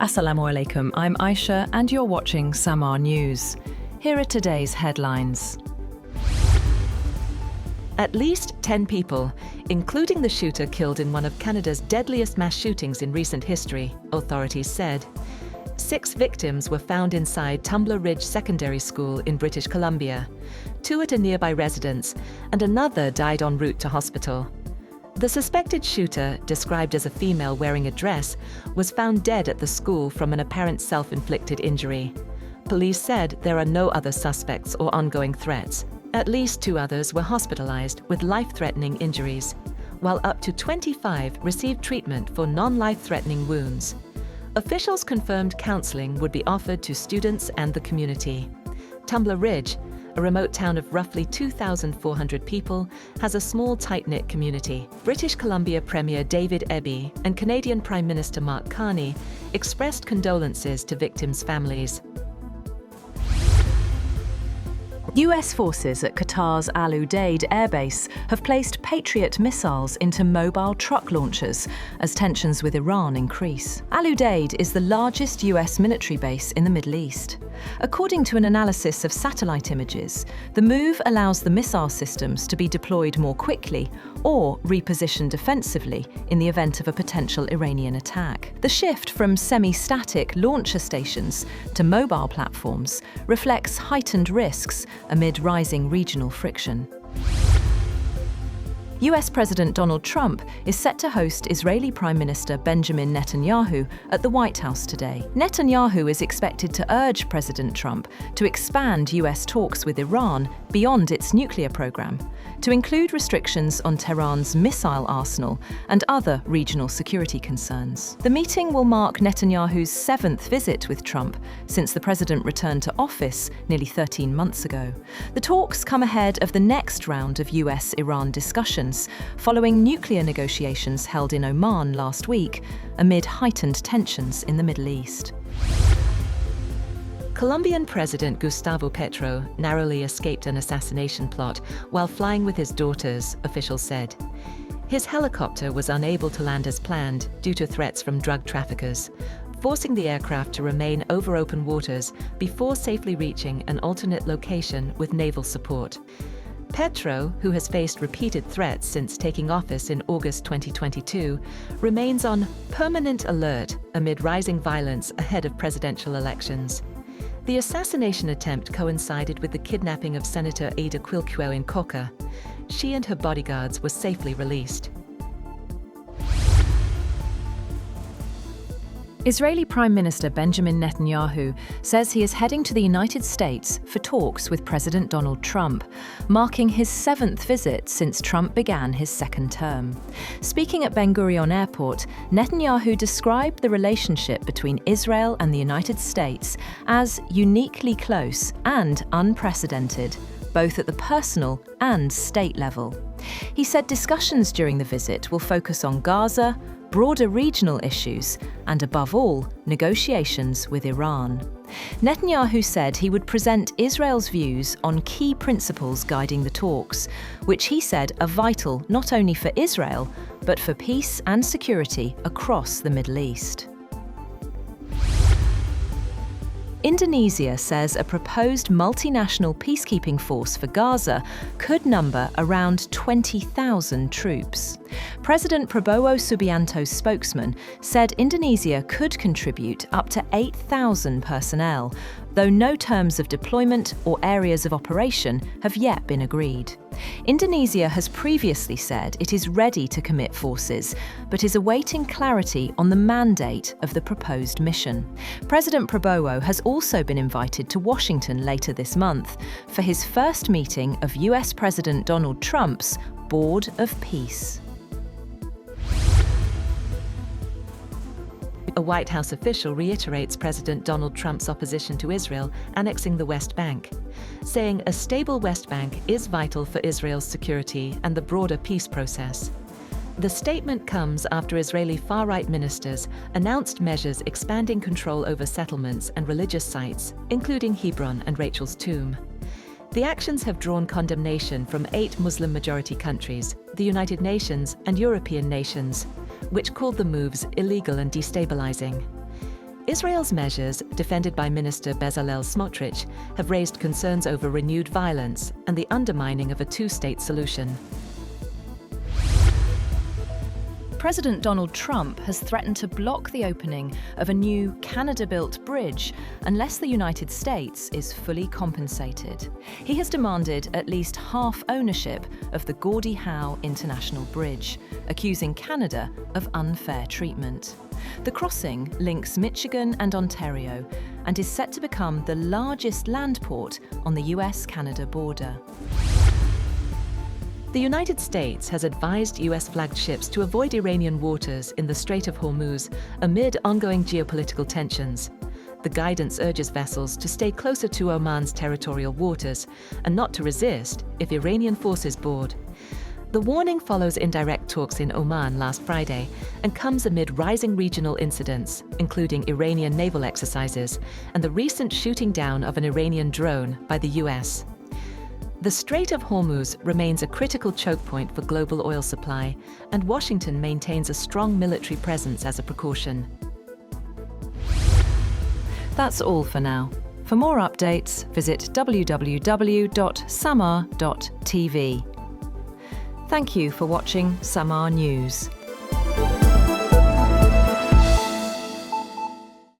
Assalamu alaikum, I'm Aisha and you're watching Samaa News. Here are today's headlines. At least 10 people, including the shooter killed in one of Canada's deadliest mass shootings in recent history, authorities said. 6 victims were found inside Tumbler Ridge Secondary School in British Columbia, 2 at a nearby residence, and another died en route to hospital. The suspected shooter, described as a female wearing a dress, was found dead at the school from an apparent self-inflicted injury. Police said there are no other suspects or ongoing threats. At least 2 others were hospitalized with life-threatening injuries, while up to 25 received treatment for non-life-threatening wounds. Officials confirmed counseling would be offered to students and the community. Tumbler Ridge, a remote town of roughly 2,400 people, has a small, tight-knit community. British Columbia Premier David Eby and Canadian Prime Minister Mark Carney expressed condolences to victims' families. US forces at Qatar's Al-Udeid Air Base have placed Patriot missiles into mobile truck launchers as tensions with Iran increase. Al-Udeid is the largest US military base in the Middle East. According to an analysis of satellite images, the move allows the missile systems to be deployed more quickly or repositioned defensively in the event of a potential Iranian attack. The shift from semi-static launcher stations to mobile platforms reflects heightened risks amid rising regional friction. US President Donald Trump is set to host Israeli Prime Minister Benjamin Netanyahu at the White House today. Netanyahu is expected to urge President Trump to expand US talks with Iran beyond its nuclear program, to include restrictions on Tehran's missile arsenal and other regional security concerns. The meeting will mark Netanyahu's 7th visit with Trump since the president returned to office nearly 13 months ago. The talks come ahead of the next round of US-Iran discussions following nuclear negotiations held in Oman last week amid heightened tensions in the Middle East. Colombian President Gustavo Petro narrowly escaped an assassination plot while flying with his daughters, officials said. His helicopter was unable to land as planned due to threats from drug traffickers, forcing the aircraft to remain over open waters before safely reaching an alternate location with naval support. Petro, who has faced repeated threats since taking office in August 2022, remains on permanent alert amid rising violence ahead of presidential elections. The assassination attempt coincided with the kidnapping of Senator Ada Quilquio in Coca. She and her bodyguards were safely released. Israeli Prime Minister Benjamin Netanyahu says he is heading to the United States for talks with President Donald Trump, marking his 7th visit since Trump began his 2nd term. Speaking at Ben Gurion Airport, Netanyahu described the relationship between Israel and the United States as uniquely close and unprecedented, both at the personal and state level. He said discussions during the visit will focus on Gaza, broader regional issues, and above all, negotiations with Iran. Netanyahu said he would present Israel's views on key principles guiding the talks, which he said are vital not only for Israel, but for peace and security across the Middle East. Indonesia says a proposed multinational peacekeeping force for Gaza could number around 20,000 troops. President Prabowo Subianto's spokesman said Indonesia could contribute up to 8,000 personnel, though no terms of deployment or areas of operation have yet been agreed. Indonesia has previously said it is ready to commit forces, but is awaiting clarity on the mandate of the proposed mission. President Prabowo has also been invited to Washington later this month for his first meeting of US President Donald Trump's Board of Peace. A White House official reiterates President Donald Trump's opposition to Israel annexing the West Bank, saying a stable West Bank is vital for Israel's security and the broader peace process. The statement comes after Israeli far-right ministers announced measures expanding control over settlements and religious sites, including Hebron and Rachel's tomb. The actions have drawn condemnation from 8 Muslim-majority countries, the United Nations and European nations, which called the moves illegal and destabilizing. Israel's measures, defended by Minister Bezalel Smotrich, have raised concerns over renewed violence and the undermining of a two-state solution. President Donald Trump has threatened to block the opening of a new Canada-built bridge unless the United States is fully compensated. He has demanded at least half ownership of the Gordie Howe International Bridge, accusing Canada of unfair treatment. The crossing links Michigan and Ontario and is set to become the largest land port on the US-Canada border. The United States has advised US-flagged ships to avoid Iranian waters in the Strait of Hormuz amid ongoing geopolitical tensions. The guidance urges vessels to stay closer to Oman's territorial waters and not to resist if Iranian forces board. The warning follows indirect talks in Oman last Friday and comes amid rising regional incidents, including Iranian naval exercises and the recent shooting down of an Iranian drone by the US. The Strait of Hormuz remains a critical choke point for global oil supply, and Washington maintains a strong military presence as a precaution. That's all for now. For more updates, visit www.samaa.tv. Thank you for watching Samaa News.